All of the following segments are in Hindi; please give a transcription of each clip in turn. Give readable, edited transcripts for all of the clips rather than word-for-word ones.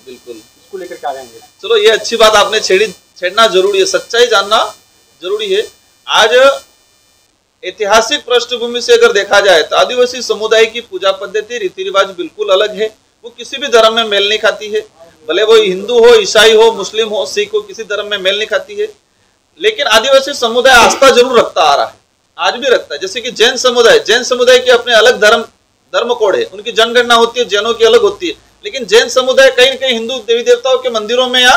बिल्कुल। इसको लेकर क्या कहेंगे? चलो ये अच्छी बात आपने छेड़ना जरूरी है, सच्चाई जानना जरूरी है। आज ऐतिहासिक पृष्ठभूमि से अगर देखा जाए तो आदिवासी समुदाय की पूजा पद्धति, रीति रिवाज बिल्कुल अलग है। वो किसी भी धर्म में मेल नहीं खाती है, भले वो हिंदू हो, ईसाई हो, मुस्लिम हो, सिख हो, किसी धर्म में मेल नहीं खाती है। लेकिन आदिवासी समुदाय आस्था जरूर रखता आ रहा है, आज भी रखता है। जैसे कि जैन समुदाय के अपने अलग धर्म कोड है, उनकी जनगणना होती है, जैनों की अलग होती है। लेकिन जैन समुदाय कहीं न कहीं हिंदू देवी देवताओं के मंदिरों में या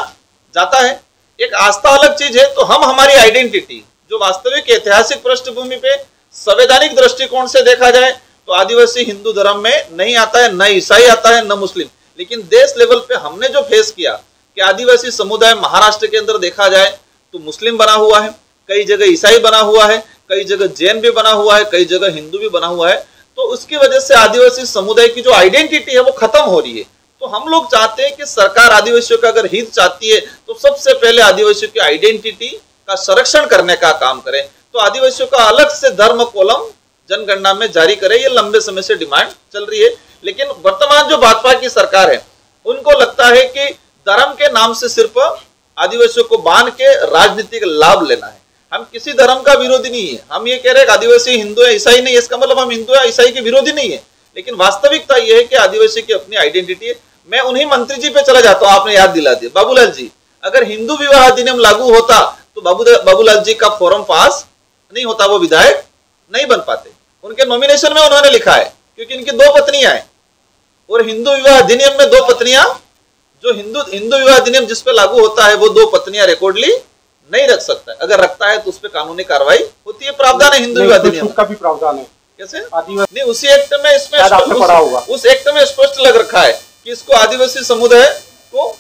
जाता है। एक आस्था अलग चीज है। तो हम हमारी आइडेंटिटी जो वास्तविक ऐतिहासिक पृष्ठभूमि पे संवैधानिक दृष्टिकोण से देखा जाए तो आदिवासी हिंदू धर्म में नहीं आता है, न ईसाई आता है, न मुस्लिम। लेकिन देश लेवल पे हमने जो फेस किया कि आदिवासी समुदाय महाराष्ट्र के अंदर देखा जाए तो मुस्लिम बना हुआ है, कई जगह ईसाई बना हुआ है, कई जगह जैन भी बना हुआ है, कई जगह हिंदू भी बना हुआ है। तो उसकी वजह से आदिवासी समुदाय की जो आइडेंटिटी है वो खत्म हो रही है। तो हम लोग चाहते हैं कि सरकार आदिवासियों का अगर हित चाहती है तो सबसे पहले आदिवासियों की आइडेंटिटी का संरक्षण करने का काम करे। तो आदिवासियों का अलग से धर्म कॉलम जनगणना में जारी करे, ये लंबे समय से डिमांड चल रही है। लेकिन वर्तमान जो भाजपा की सरकार है उनको लगता है कि धर्म के नाम से सिर्फ आदिवासियों को बांध के राजनीतिक लाभ लेना है। हम किसी धर्म का विरोधी नहीं है, हम ये कह रहे हैं कि आदिवासी हिंदू है, ईसाई नहीं है, इसका मतलब हम हिंदू या ईसाई के विरोधी नहीं है। लेकिन वास्तविकता यह है कि आदिवासी की अपनी आइडेंटिटी है। मैं उन्हीं मंत्री जी पे चला जाता हूं, आपने याद दिला दिया, बाबूलाल जी। अगर हिंदू विवाह अधिनियम लागू होता तो बाबूलाल जी का फॉर्म पास नहीं होता, वो विधायक नहीं बन पाते। उनके नॉमिनेशन में उन्होंने लिखा है क्योंकि इनकी 2 पत्नियां हैं और हिंदू विवाह अधिनियम में 2 पत्नियां, जो हिंदू विवाह अधिनियम जिस पे लागू होता है वो 2 पत्नियां रिकॉर्डली नहीं रख सकता है। अगर रखता है तो उस पर कानूनी कार्रवाई होती है, प्रावधान है हिंदू विवाह अधिनियम का भी प्रावधान है। कैसे? नहीं, उसी एक्ट में इसमें उस एक्ट में स्पष्ट लग रखा है कि इसको आदिवासी समुदाय को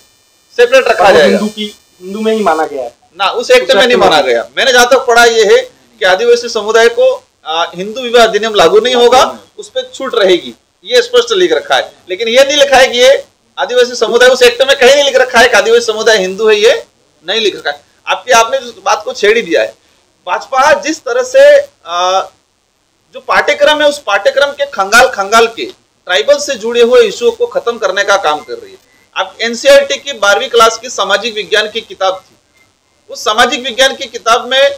सेपरेट रखा जाएगा। हिंदू में ही माना गया है ना, उस एक्ट में नहीं माना गया। मैंने जहां तक पढ़ा ये है कि आदिवासी समुदाय को हिंदू विवाह अधिनियम लागू नहीं होगा, उस पर छूट रहेगी, ये स्पष्ट लिख रखा है। लेकिन ये नहीं लिखा है कि ये आदिवासी समुदाय, उस एक्ट में कहीं नहीं लिख रखा है कि आदिवासी समुदाय हिंदू है, ये नहीं लिख रखा है। आपने इस बात को छेड़ ही दिया है। भाजपा जिस तरह से जो पाठ्यक्रम है उस पाठ्यक्रम के खंगाल के ट्राइबल से जुड़े हुए इश्यू को खत्म करने का काम कर रही है। आप एनसीईआरटी की 12वीं क्लास की सामाजिक विज्ञान की किताब थी, उस सामाजिक विज्ञान की किताब में